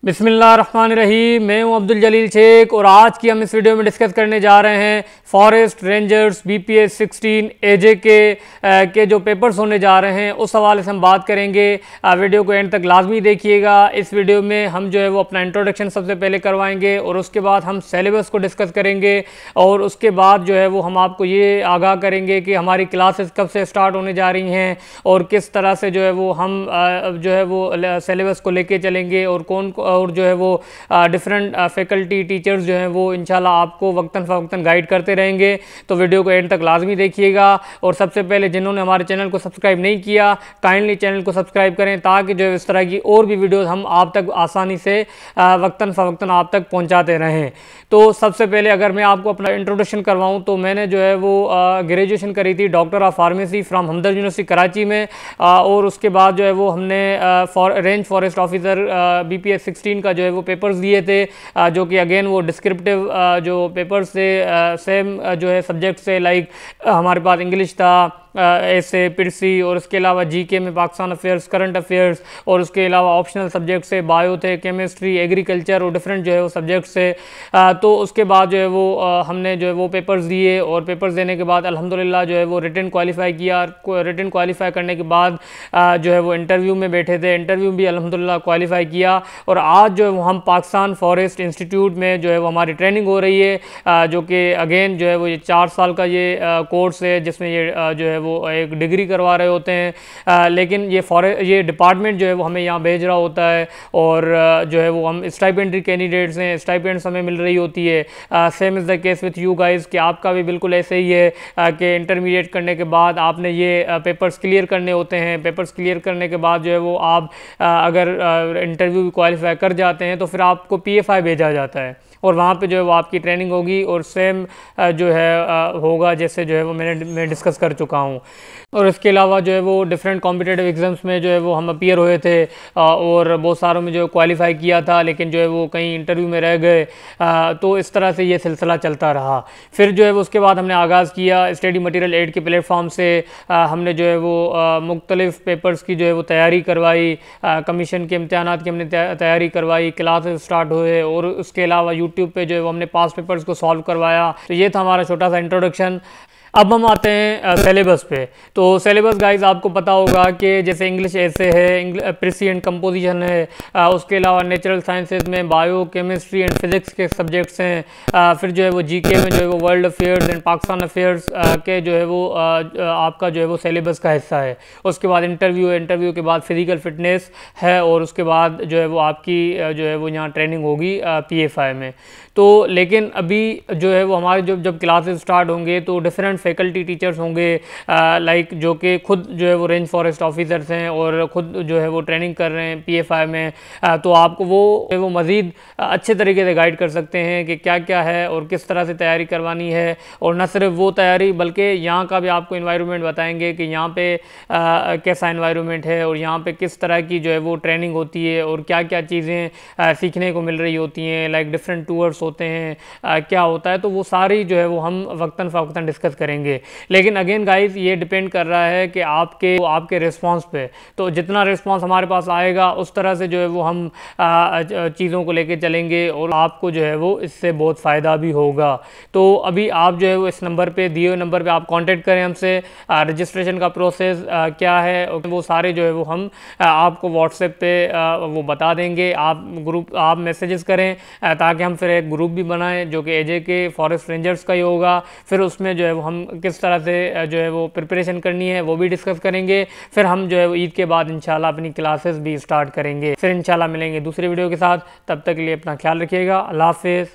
बिस्मिल्लाहिर्रहमानिर्रहीम। मैं हूं अब्दुल जलील शेख और आज की हम इस वीडियो में डिस्कस करने जा रहे हैं फॉरेस्ट रेंजर्स BPS 16 AJ के जो पेपर्स होने जा रहे हैं उस हवाले से हम बात करेंगे। वीडियो को एंड तक लाजमी देखिएगा। इस वीडियो में हम जो है वो अपना इंट्रोडक्शन सबसे पहले करवाएंगे और उसके बाद हम सिलेबस को डिस्कस करेंगे और उसके बाद जो है वो हम आपको ये आगाह करेंगे कि हमारी क्लासेस कब से स्टार्ट होने जा रही हैं और किस तरह से जो है वो हम जो है वो सिलेबस को लेके चलेंगे और जो है वो डिफरेंट फैकल्टी टीचर्स जो हैं वो इंशाल्लाह आपको वक्तन फ़वक्तन गाइड करते रहेंगे। तो वीडियो को एंड तक लाजमी देखिएगा और सबसे पहले जिन्होंने हमारे चैनल को सब्सक्राइब नहीं किया काइंडली चैनल को सब्सक्राइब करें ताकि जो है इस तरह की और भी वीडियोज़ हम आप तक आसानी से वक्तन फ़वक्तन आप तक पहुँचाते रहें। तो सबसे पहले अगर मैं आपको अपना इंट्रोडक्शन करवाऊँ तो मैंने जो है वो ग्रेजुएशन करी थी doctor of pharmacy from Hamdard university Karachi में और उसके बाद जो है वो हमने रेंज फॉरेस्ट ऑफिसर BPS 16 का जो है वो पेपर्स दिए थे जो कि अगेन वो डिस्क्रिप्टिव जो पेपर्स थे सेम जो है सब्जेक्ट से लाइक हमारे पास इंग्लिश था ऐसे पिरसी और उसके अलावा GK में पाकिस्तान अफेयर्स करंट अफेयर्स और उसके अलावा ऑप्शनल सब्जेक्ट से बायो थे केमिस्ट्री एग्रीकल्चर और डिफरेंट जो है वो सब्जेक्ट से तो उसके बाद जो है वो हमने जो है वो पेपर्स दिए और पेपर्स देने के बाद अल्हम्दुलिल्लाह जो है वो रिटन क्वालिफाई किया। रिटन क्वालिफाई करने के बाद जो है वो इंटरव्यू में बैठे थे, इंटरव्यू भी अल्हम्दुलिल्लाह क्वालिफाई किया और आज जो है वो हम पाकिस्तान फॉरेस्ट इंस्टीट्यूट में जो है वो हमारी ट्रेनिंग हो रही है जो कि अगेन जो है वो ये 4 साल का ये कोर्स है जिसमें ये जो है वो एक डिग्री करवा रहे होते हैं लेकिन ये डिपार्टमेंट जो है वो हमें यहाँ भेज रहा होता है और जो है वो हम स्टाइपेंडरी कैंडिडेट्स हैं, स्टाइपेंड्स हमें मिल रही होती है। Same is the case with you guys कि आपका भी बिल्कुल ऐसे ही है कि इंटरमीडिएट करने के बाद आपने ये पेपर्स क्लियर करने होते हैं। पेपर्स क्लियर करने के बाद जो है वो आप अगर इंटरव्यू क्वालिफाई कर जाते हैं तो फिर आपको PFI भेजा जाता है और वहाँ पे जो है वो आपकी ट्रेनिंग होगी और सेम जो है होगा जैसे जो है वो मैं डिस्कस कर चुका हूँ। और इसके अलावा जो है वो डिफरेंट कॉम्पिटिटिव एग्ज़ाम्स में जो है वो हम अपीयर हुए थे और बहुत सारों में जो है क्वालिफाई किया था लेकिन जो है वो कहीं इंटरव्यू में रह गए तो इस तरह से ये सिलसिला चलता रहा। फिर जो है वो उसके बाद हमने आगाज़ किया स्टडी मटेरियल एड के प्लेटफॉर्म से हमने जो है वो मुख्तलिफ़ पेपर्स की जो है वो तैयारी करवाई, कमीशन के इम्तिहानात की हमने तैयारी करवाई, क्लासेस स्टार्ट हुए और उसके अलावा यूट्यूब पे जो है वो हमने पास पेपर्स को सॉल्व करवाया। तो ये था हमारा छोटा सा इंट्रोडक्शन। अब हम आते हैं सिलेबस पे। तो सिलेबस गाइस आपको पता होगा कि जैसे इंग्लिश ऐसे है, प्रेसी एंड कंपोजिशन है, उसके अलावा नेचुरल साइंसेज में बायो केमिस्ट्री एंड फिजिक्स के सब्जेक्ट्स हैं, फिर जो है वो GK में जो है वो world affairs and Pakistan affairs के जो है वो आपका जो है वो सिलेबस का हिस्सा है। उसके बाद इंटरव्यू है, इंटरव्यू के बाद फिजिकल फिटनेस है और उसके बाद जो है वो आपकी जो है वो यहाँ ट्रेनिंग होगी PFI में। तो लेकिन अभी जो है वो हमारे जब क्लासेस स्टार्ट होंगे तो डिफरेंट फैकल्टी टीचर्स होंगे लाइक जो कि खुद जो है वो रेंज फॉरेस्ट ऑफिसर्स हैं और ख़ुद जो है वो ट्रेनिंग कर रहे हैं PFI में। तो आपको वो मज़ीद अच्छे तरीके से गाइड कर सकते हैं कि क्या क्या है और किस तरह से तैयारी करवानी है और न सिर्फ वो तैयारी बल्कि यहाँ का भी आपको इन्वायरमेंट बताएंगे कि यहाँ पे कैसा इन्वायरमेंट है और यहाँ पे किस तरह की जो है वो ट्रेनिंग होती है और क्या क्या चीज़ें सीखने को मिल रही होती हैं, लाइक डिफरेंट टूर्स होते हैं, क्या होता है। तो वो सारी जो है वो हम वक्तन फ़वक्तन डिस्कस करेंगे। लेकिन अगेन गाइस ये डिपेंड कर रहा है कि आपके रिस्पांस पे। तो जितना रिस्पांस हमारे पास आएगा उस तरह से जो है वो हम चीज़ों को लेके चलेंगे और आपको जो है वो इससे बहुत फ़ायदा भी होगा। तो अभी आप जो है वो इस नंबर पे दिए हुए नंबर पे आप कांटेक्ट करें हमसे। रजिस्ट्रेशन का प्रोसेस क्या है वो सारे जो है वो हम आपको व्हाट्सएप पे वो बता देंगे। आप मैसेजेस करें ताकि हम फिर एक ग्रुप भी बनाएं जो कि AJ के फॉरेस्ट रेंजर्स का ही होगा। फिर उसमें जो है वो हम किस तरह से जो है वो प्रिपरेशन करनी है वो भी डिस्कस करेंगे। फिर हम जो है वो ईद के बाद इंशाल्लाह अपनी क्लासेस भी स्टार्ट करेंगे। फिर इंशाल्लाह मिलेंगे दूसरे वीडियो के साथ। तब तक के लिए अपना ख्याल रखिएगा। अल्लाह हाफिज़।